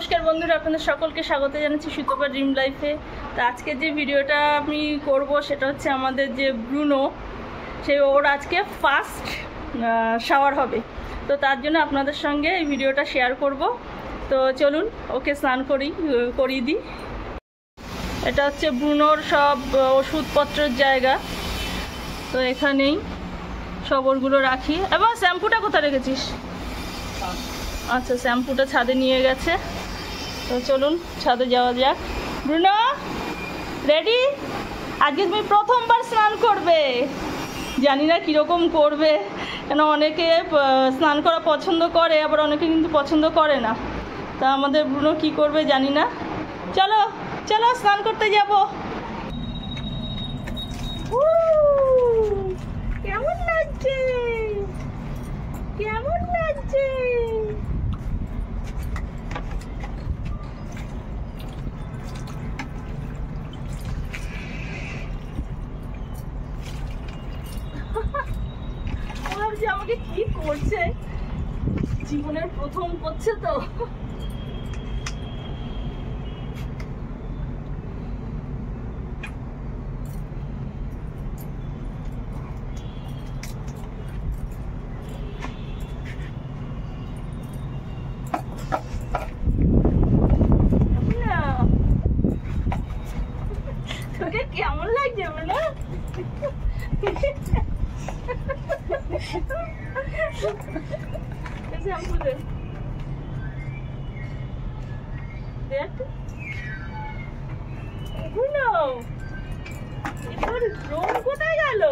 নমস্কার বন্ধুরা, আপনাদের সকলকে স্বাগত জানাচ্ছি সুতপা ড্রিম লাইফে। তো আজকে যে ভিডিওটা আমি করব সেটা হচ্ছে আমাদের যে ব্রুনো, ওর আজকে ফার্স্ট শাওয়ার হবে। তো তার জন্য আপনাদের সঙ্গে এই ভিডিওটা শেয়ার করব। তো চলুন ওকে স্নান করিয়ে দিই। এটা হচ্ছে ব্রুনোর সব ওষুধপত্রের জায়গা। তো এখানেই সব ওরগুলো রাখি। এবং শ্যাম্পুটা কোথায় রেখেছিস? আচ্ছা, শ্যাম্পুটা ছাদে নিয়ে গেছে। তো চলুন ছাদে যাওয়া যাক। Bruno ready? আজকে তুমি প্রথমবার স্নান করবে। জানি না কীরকম করবে, কেন অনেকে স্নান করা পছন্দ করে, আবার অনেকে কিন্তু পছন্দ করে না। তা আমাদের ব্রুনো কি করবে জানি না। চলো চলো স্নান করতে যাব। কেমন লাগছে? কেমন লাগছে? ভাবছি আমাকে কি করছে, জীবনের প্রথম করছে তো। তোকে কেমন লাগছে না? কোথায় গেল?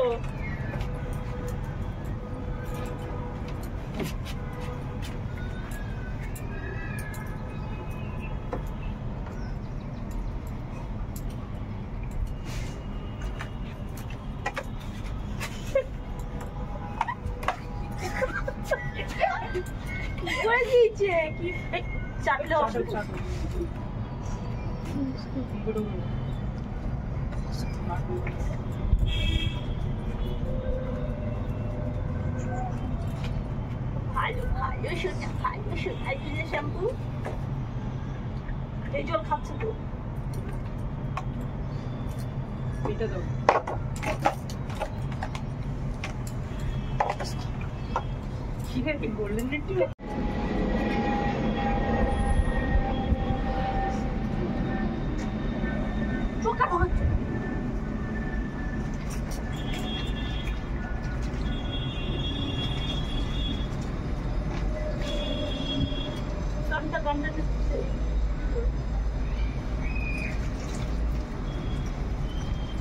শ্যাম্পু এই জল খাচ্ছে তো। এটা দাও। ঠিক আছে, গোল্ডেন রিট্রিভার।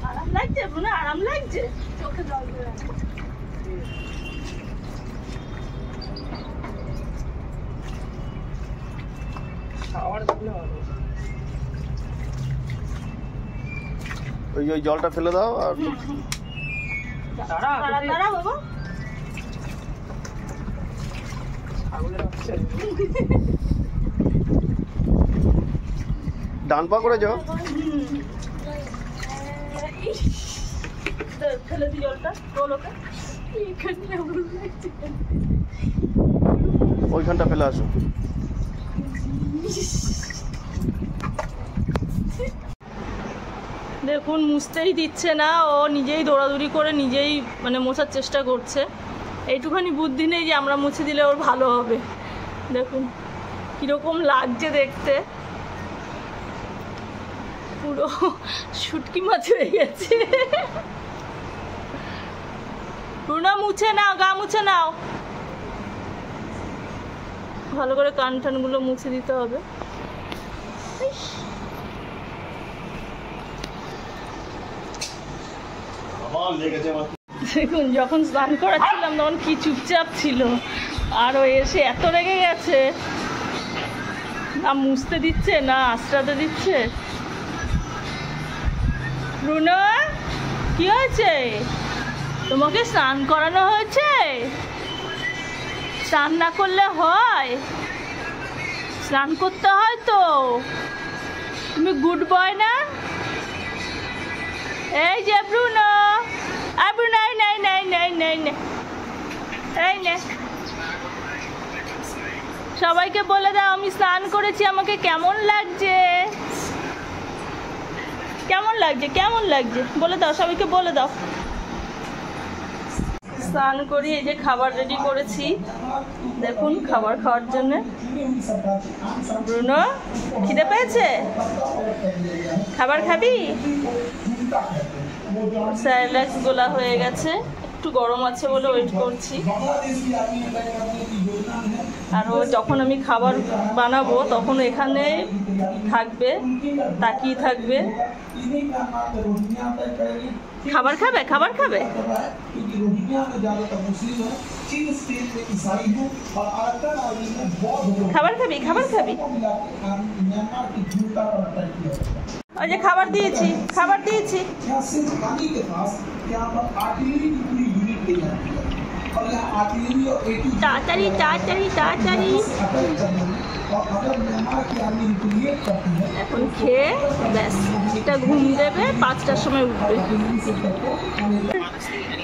আরাম লাগছে না? আরাম লাগছে? চোখে জল দিয়ে ওই জলটা ফেলে দাও। আর বাবা ডান পা করে যাও। ফেলে দি জলটা। ওইখানটা ফেলে আসো। দেখুন মুছতেই দিচ্ছে না, ও নিজেই দৌড়াদৌড়ি করে নিজেই মোছার চেষ্টা করছে। এইটুখানি বুদ্ধি নেই যে আমরা মুছে দিলে ওর ভালো হবে। দেখুন কীরকম লাগছে দেখতে, পুরো শুটকি মাছ হয়ে গেছে। পুরো মুছে নাও, গা মুছে নাও, ভালো করে কান টানগুলো মুছে দিতে হবে। দেখুন যখন স্নান করাচ্ছিলাম তখন কি চুপচাপ ছিল, আর ও এসে এত রেগে গেছে, না মুছতে দিচ্ছে না আশ্রাতে দিচ্ছে। ব্রুনো কি হয়েছে? তোমাকে স্নান করানো হয়েছে? স্নান না করলে হয়? স্নান করতে হয় তো। তুমি গুড বয় না? এই যে ব্রুনো, নাই নাই নাই নাই নাই নাই এই নে সবাইকে বলে দাও আমি স্নান করেছি, আমাকে কেমন লাগছে, কেমন লাগছে, কেমন লাগছে বলে দাও, সবাইকে বলে দাও। স্নান করি, এই যে খাবার রেডি করেছি, দেখুন খাবার খাওয়ার জন্য। ব্রুনো খিদে পেয়েছে, খাবার খাবি? স্যালাড গোলা হয়ে গেছে, একটু গরম আছে বলে ওয়েট করছি। আর ও যখন আমি খাবার বানাবো তখন এখানে থাকবে, তাকিয়ে থাকবে। খাবার খাবে, খাবার খাবে, খাবার খাবি, খাবার খাবি। ওই যে খাবার দিয়েছি, খাবার দিয়েছি। তাড়াতাড়ি তাড়াতাড়ি তাড়াতাড়ি। এখন খেয়ে ব্যাস এটা ঘুম দেবে, 5টার সময় উঠবে।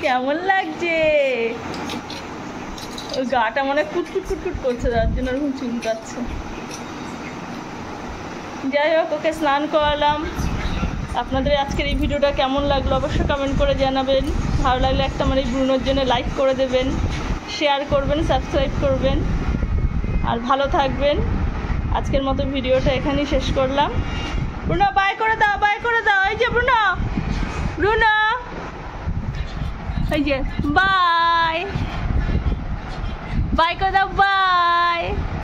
কেমন লাগছে? ওই গাটা মনে কুটকুট কুটকুট করছে, যার জন্য ওরকম চুলকাচ্ছে। যাই হোক, ওকে স্নান করালাম। আপনাদের আজকের এই ভিডিওটা কেমন লাগলো অবশ্যই কমেন্ট করে জানাবেন। ভালো লাগলে একটা আমার এই ব্রুনোর জন্য লাইক করে দেবেন, শেয়ার করবেন, সাবস্ক্রাইব করবেন। আর ভালো থাকবেন। আজকের মতো ভিডিওটা এখানেই শেষ করলাম। ব্রুনো বাই করে দাও, বাই করে দাও। এই যে ব্রুনো, ব্রুনো এই যে বাই, বাই করে দাও, বাই।